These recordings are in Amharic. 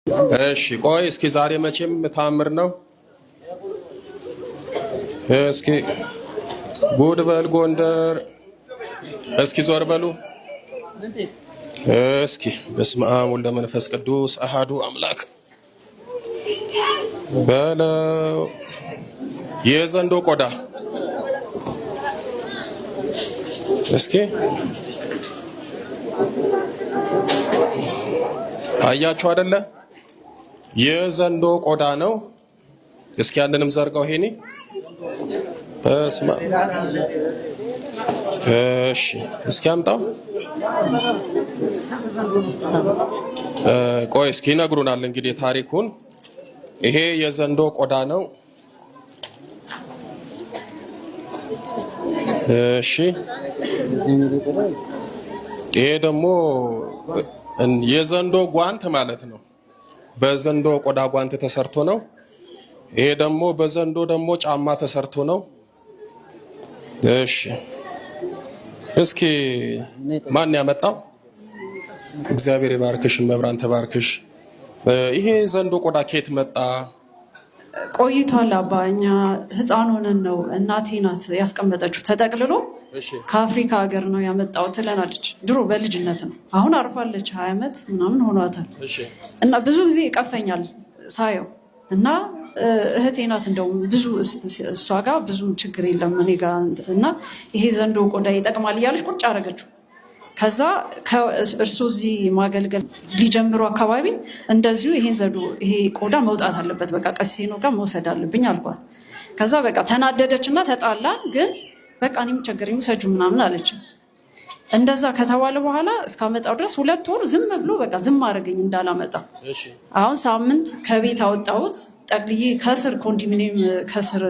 እሺ ቆይ እስኪ ዛሬ መቼም ታምር ነው። እስኪ ጉድ በል ጎንደር። እስኪ ዞር በሉ እስኪ። በስመ አብ ወወልድ ወመንፈስ ቅዱስ አሐዱ አምላክ በለው። የዘንዶ ቆዳ እስኪ አያችሁ አይደለ? የዘንዶ ቆዳ ነው። እስኪ ያንንም ዘርጋው ይሄኔ። በስመ አብ። እሺ እስኪ አምጣው። ቆይ እስኪ ይነግሩናል እንግዲህ ታሪኩን። ይሄ የዘንዶ ቆዳ ነው። እሺ ይሄ ደግሞ የዘንዶ ጓንት ማለት ነው። በዘንዶ ቆዳ ጓንት ተሰርቶ ነው። ይሄ ደግሞ በዘንዶ ደግሞ ጫማ ተሰርቶ ነው። እሺ እስኪ ማን ያመጣው? እግዚአብሔር ይባርክሽ፣ መብራን ተባርክሽ። ይሄ ዘንዶ ቆዳ ከየት መጣ? ቆይቷል አባ። እኛ ህፃን ሆነን ነው እናቴ ናት ያስቀመጠችው ተጠቅልሎ። ከአፍሪካ ሀገር ነው ያመጣው ትለናለች። ድሮ በልጅነት ነው። አሁን አርፋለች፣ 20 ዓመት ምናምን ሆኗታል። እና ብዙ ጊዜ ይቀፈኛል ሳየው እና እህቴ ናት እንደውም ብዙ እሷ ጋር ብዙ ችግር የለም እኔ ጋር እና ይሄ ዘንዶ ቆዳ ይጠቅማል እያለች ቁጭ አደረገችው። ከዛ እርሱ እዚህ ማገልገል ሊጀምሩ አካባቢ እንደዚሁ ይሄ ቆዳ መውጣት አለበት፣ በቃ ቀሲኖ ጋር መውሰድ አለብኝ አልኳት። ከዛ በቃ ተናደደች እና ተጣላን። ግን በቃ እኔም ቸገረኝ ውሰጁ ምናምን አለች። እንደዛ ከተባለ በኋላ እስካመጣው ድረስ 2 ወር ዝም ብሎ በቃ ዝም አደረገኝ እንዳላመጣ። አሁን ሳምንት ከቤት አወጣሁት ጠቅልዬ ከስር ኮንዶሚኒየም ከስር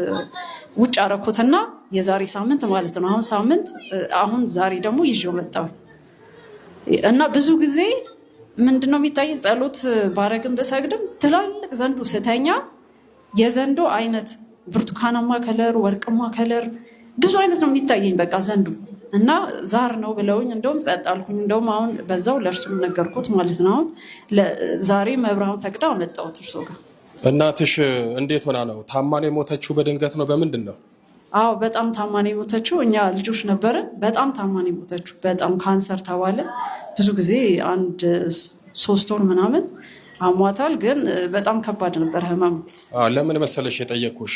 ውጭ አረኩትና የዛሬ ሳምንት ማለት ነው። አሁን ዛሬ ደግሞ ይዤው መጣሁ እና ብዙ ጊዜ ምንድነው የሚታይ ጸሎት ባረግም በሰግድም ትላልቅ ዘንዶ ስተኛ የዘንዶ አይነት ብርቱካናማ ከለር፣ ወርቅማ ከለር ብዙ አይነት ነው የሚታየኝ በቃ ዘንዶ እና ዛር ነው ብለውኝ እንደውም ጸጥ አልኩኝ። እንደውም አሁን በዛው ለእርሱም ነገርኩት ማለት ነው። አሁን ዛሬ መብርሃን ፈቅዳ አመጣሁት እርሶ ጋር። እናትሽ እንዴት ሆና ነው? ታማን የሞተችው በድንገት ነው? በምንድን ነው? አዎ በጣም ታማን የሞተችው። እኛ ልጆች ነበርን። በጣም ታማን የሞተችው በጣም ካንሰር ተባለ። ብዙ ጊዜ 3 ወር ምናምን አሟታል። ግን በጣም ከባድ ነበር ህመሙ። ለምን መሰለሽ የጠየኩሽ?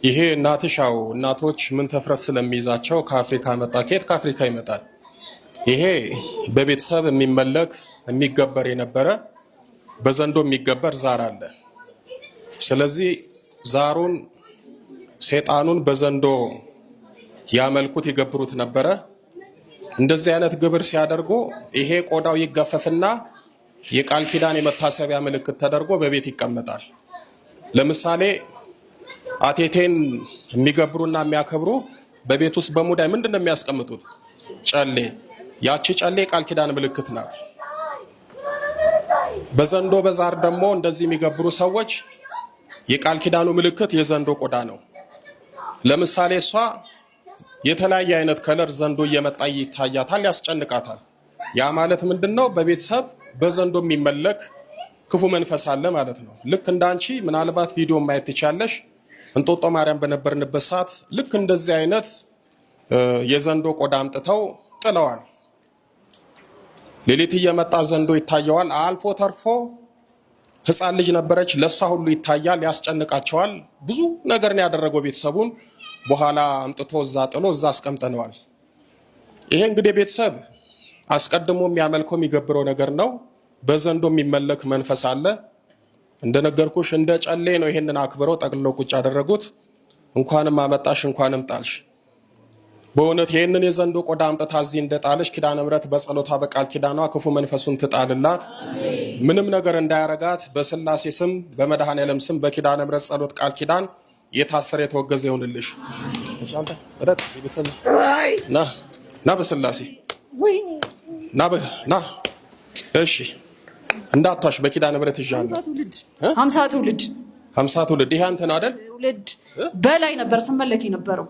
ይሄ እናትሽ እናቶች ምን ተፍረት ስለሚይዛቸው ከአፍሪካ መጣ። ከየት ከአፍሪካ ይመጣል? ይሄ በቤተሰብ የሚመለክ የሚገበር የነበረ በዘንዶ የሚገበር ዛር አለ። ስለዚህ ዛሩን ሴጣኑን በዘንዶ ያመልኩት ይገብሩት ነበረ። እንደዚህ አይነት ግብር ሲያደርጉ ይሄ ቆዳው ይገፈፍና የቃል ኪዳን የመታሰቢያ ምልክት ተደርጎ በቤት ይቀመጣል። ለምሳሌ አቴቴን የሚገብሩና የሚያከብሩ በቤት ውስጥ በሙዳይ ምንድነው የሚያስቀምጡት? ጨሌ። ያቺ ጨሌ ቃል ኪዳን ምልክት ናት። በዘንዶ በዛር ደግሞ እንደዚህ የሚገብሩ ሰዎች የቃል ኪዳኑ ምልክት የዘንዶ ቆዳ ነው። ለምሳሌ እሷ የተለያየ አይነት ከለር ዘንዶ እየመጣ ይታያታል፣ ያስጨንቃታል። ያ ማለት ምንድነው? በቤተሰብ በዘንዶ የሚመለክ ክፉ መንፈስ አለ ማለት ነው። ልክ እንዳንቺ ምናልባት ቪዲዮ ማየት ትቻለሽ። እንጦጦ ማርያም በነበርንበት ሰዓት ልክ እንደዚህ አይነት የዘንዶ ቆዳ አምጥተው ጥለዋል። ሌሊት እየመጣ ዘንዶ ይታየዋል። አልፎ ተርፎ ህፃን ልጅ ነበረች፣ ለሷ ሁሉ ይታያል፣ ያስጨንቃቸዋል። ብዙ ነገር ነው ያደረገው ቤተሰቡን። በኋላ አምጥቶ እዛ ጥሎ እዛ አስቀምጠነዋል። ይሄ እንግዲህ ቤተሰብ አስቀድሞ የሚያመልከው የሚገብረው ነገር ነው። በዘንዶ የሚመለክ መንፈስ አለ። እንደነገርኩሽ እንደ ጨሌ ነው ይሄንን አክብረው ጠቅልለው ቁጭ ያደረጉት። እንኳንም አመጣሽ እንኳንም ጣልሽ። በእውነት ይሄንን የዘንዶ ቆዳ አምጥታ እዚህ እንደጣለሽ ኪዳነ ምሕረት በጸሎቷ በቃል ኪዳኗ ክፉ መንፈሱን ትጣልላት፣ ምንም ነገር እንዳያረጋት በስላሴ ስም በመድኃኔዓለም ስም በኪዳነ ምሕረት ጸሎት ቃል ኪዳን የታሰረ የተወገዘ ይሁንልሽ። ና በስላሴ ና። እሺ እንዳቷሽ በኪዳነ ምሕረት ይዣለሁ። 50 ትውልድ ይሄ አንተ ነው አይደል? ትውልድ በላይ ነበር ስመለክ የነበረው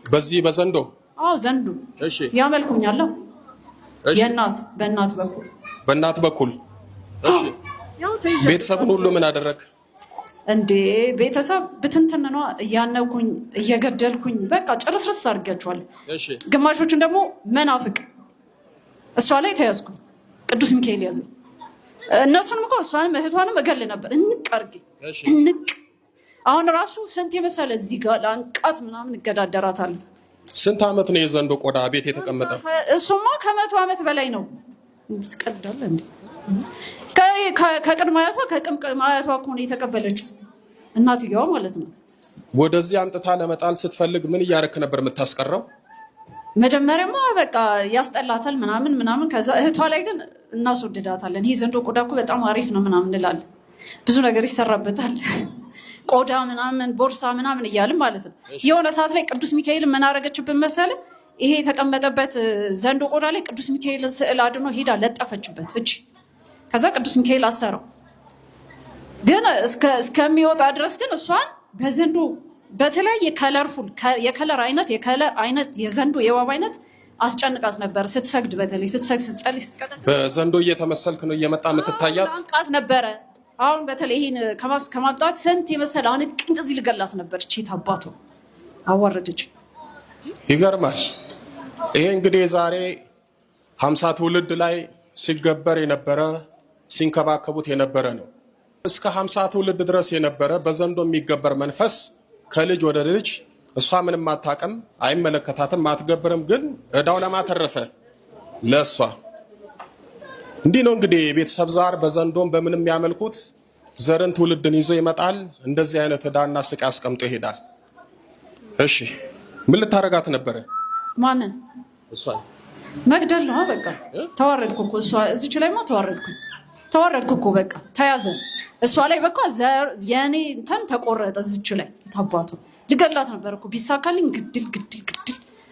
በዚህ በዘንዶ። አዎ ዘንዶ ያመልኩኛል። በእናት በኩል እሺ ቤተሰብን ሁሉ ምን አደረግ እንዴ? ቤተሰብ ብትንትን ነው እያነኩኝ እየገደልኩኝ በቃ ጭርስርስ አድርጋቸዋለሁ። ግማሾቹን ደግሞ መናፍቅ እሷ ላይ ተያዝኩ። ቅዱስ ሚካኤል ያዘኝ። እነሱንም እኮ እሷንም እህቷንም እገል ነበር እንቅ አድርጌ እንቅ። አሁን ራሱ ስንት የመሰለ እዚህ ጋር ላንቃት ምናምን እገዳደራታለሁ። ስንት ዓመት ነው የዘንዶ ቆዳ ቤት የተቀመጠ? እሱማ ከ100 ዓመት በላይ ነው። ትቀዳለ እንዴ? ከቅድመ አያቷ ከቅድመ አያቷ እኮ ነው የተቀበለችው እናትየዋ ማለት ነው። ወደዚህ አምጥታ ለመጣል ስትፈልግ ምን እያረክ ነበር የምታስቀረው? መጀመሪያማ በቃ ያስጠላታል ምናምን። ከዛ እህቷ ላይ ግን እናስወድዳታለን። ይሄ ዘንዶ ቆዳ እኮ በጣም አሪፍ ነው ምናምን እንላለን። ብዙ ነገር ይሰራበታል። ቆዳ ምናምን ቦርሳ ምናምን እያልን ማለት ነው። የሆነ ሰዓት ላይ ቅዱስ ሚካኤል ምን አደረገችብን መሰለ? ይሄ የተቀመጠበት ዘንዶ ቆዳ ላይ ቅዱስ ሚካኤልን ስዕል አድኖ ሄዳ ለጠፈችበት እጅ። ከዛ ቅዱስ ሚካኤል አሰረው። ግን እስከሚወጣ ድረስ ግን እሷን በዘንዶ በተለያየ ከለርፉል የከለር አይነት የዘንዶ የእባብ አይነት አስጨንቃት ነበር። ስትሰግድ በተለይ ስትሰግድ ስትጸልይ ስትቀጠል በዘንዶ እየተመሰልክ ነው እየመጣ የምትታያት አንቃት ነበረ። አሁን በተለይ ይሄን ከማምጣት ስንት የመሰለ አሁን እንደዚህ ልገላት ነበር። ቼት አባቱ አዋረደች። ይገርማል። ይሄ እንግዲህ ዛሬ 50 ትውልድ ላይ ሲገበር የነበረ ሲንከባከቡት የነበረ ነው። እስከ 50 ትውልድ ድረስ የነበረ በዘንዶ የሚገበር መንፈስ ከልጅ ወደ ልጅ እሷ ምንም አታውቅም፣ አይመለከታትም፣ አትገብርም። ግን እዳው ለማተረፈ ለእሷ እንዲህ ነው እንግዲህ የቤተሰብ ዛር በዘንዶም በምንም ያመልኩት ዘርን ትውልድን ይዞ ይመጣል። እንደዚህ አይነት እዳና ስቃይ አስቀምጦ ይሄዳል። እሺ ምን ልታረጋት ነበረ? ማንን? እሷን መግደል ነው። በቃ ተዋረድኩ እኮ እሷ እዚች ላይማ ተዋረድኩ እኮ በቃ ተያዘ። እሷ ላይ በቃ የኔ እንትን ተቆረጠ። እዚች ላይ ታባቱ ልገላት ነበር እኮ ቢሳካልኝ ግድል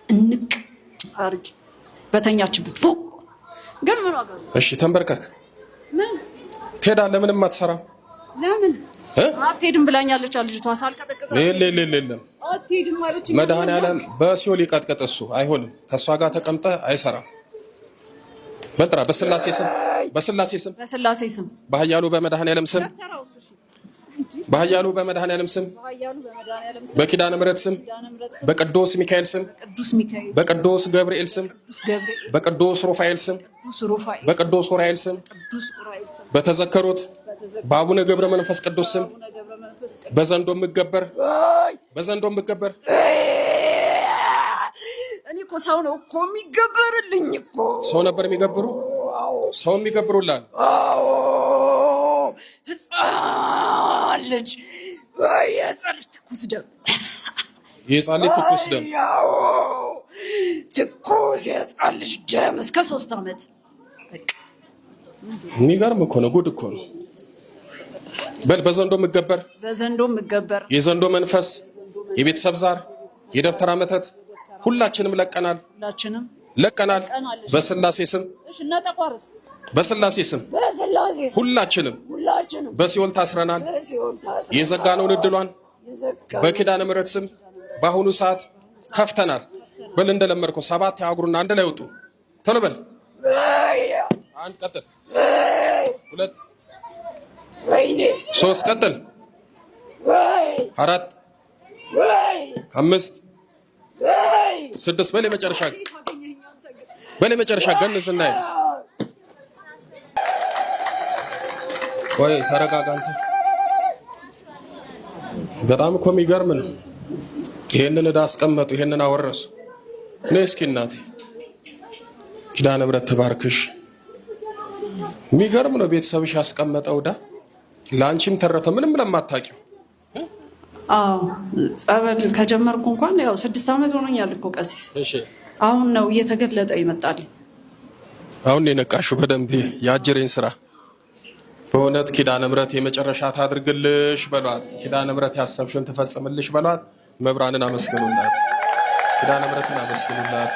እንቅ አርጊ በተኛችበት ግን ምን ዋጋ? እሺ ተንበርከክ። ምን ትሄዳለህ? ምንም አትሰራም። ለምን አትሄድም ብላኛለች ልጅቷ። ሳልቀጠቅጥ የለም አትሄድም ማለች። መድኃኒዓለም በሲኦል ይቀጥቀጥ። እሱ አይሆንም። ከእሷ ጋር ተቀምጠህ አይሰራም። በልጥራ በስላሴ ስም በኃያሉ በመድኃኒዓለም ስም በኃያሉ በመድኃኒዓለም ስም በኪዳነ ምሕረት ስም በቅዱስ ሚካኤል ስም በቅዱስ ገብርኤል ስም በቅዱስ ሩፋኤል ስም በቅዱስ ኡራኤል ስም በተዘከሩት በአቡነ ገብረ መንፈስ ቅዱስ ስም በዘንዶ የምገበር እኔ እኮ ሰው ነው እኮ የሚገበርልኝ እኮ ሰው ነበር የሚገብሩ ሰው የሚገብሩላል። ህፃን ልጅ ትኩስ ደም የህፃን ልጅ ትኩስ የህፃን ልጅ ደም እስከ 3 ዓመት። የሚገርም እኮ ነው። ጉድ እኮ ነው። በዘንዶ የምገበር የዘንዶ መንፈስ የቤተሰብ ዛር የደብተራ መተት ሁላችንም ለቀናል። በስላሴ ስም ሁላችንም በሲኦል ታስረናል። የዘጋነውን እድሏን በኪዳነ ምሕረት ስም በአሁኑ ሰዓት ከፍተናል። በል እንደለመድከው 7 ያጉሩና አንድ ላይ ወጡ። ቶሎ በል። 1 ቀጥል፣ 2 3 ቀጥል፣ 4 5 6 በል። የመጨረሻ ገንዝና ወይ ተረጋጋ አንተ። በጣም እኮ የሚገርም ነው። ይሄንን እዳ አስቀመጡ፣ ይሄንን አወረሱ። ነይ እስኪ እናቴ ኪዳነ ምሕረት ትባርክሽ። የሚገርም ነው። ቤተሰብሽ ያስቀመጠው እዳ ለአንቺም ተረፈ፣ ምንም ለማታውቂው። ጸበል ከጀመርኩ እንኳን ያው 6 ዓመት ሆኖኛል እኮ ቀሲስ። አሁን ነው እየተገለጠ ይመጣል። አሁን የነቃሽው በደንብ የአጀሬን ስራ በእውነት ኪዳነ ምሕረት የመጨረሻ ታድርግልሽ በሏት። ኪዳነ ምሕረት ያሰብሽን ትፈጽምልሽ በሏት። መብራንን አመስግኑላት። ኪዳነ ምሕረትን አመስግኑላት።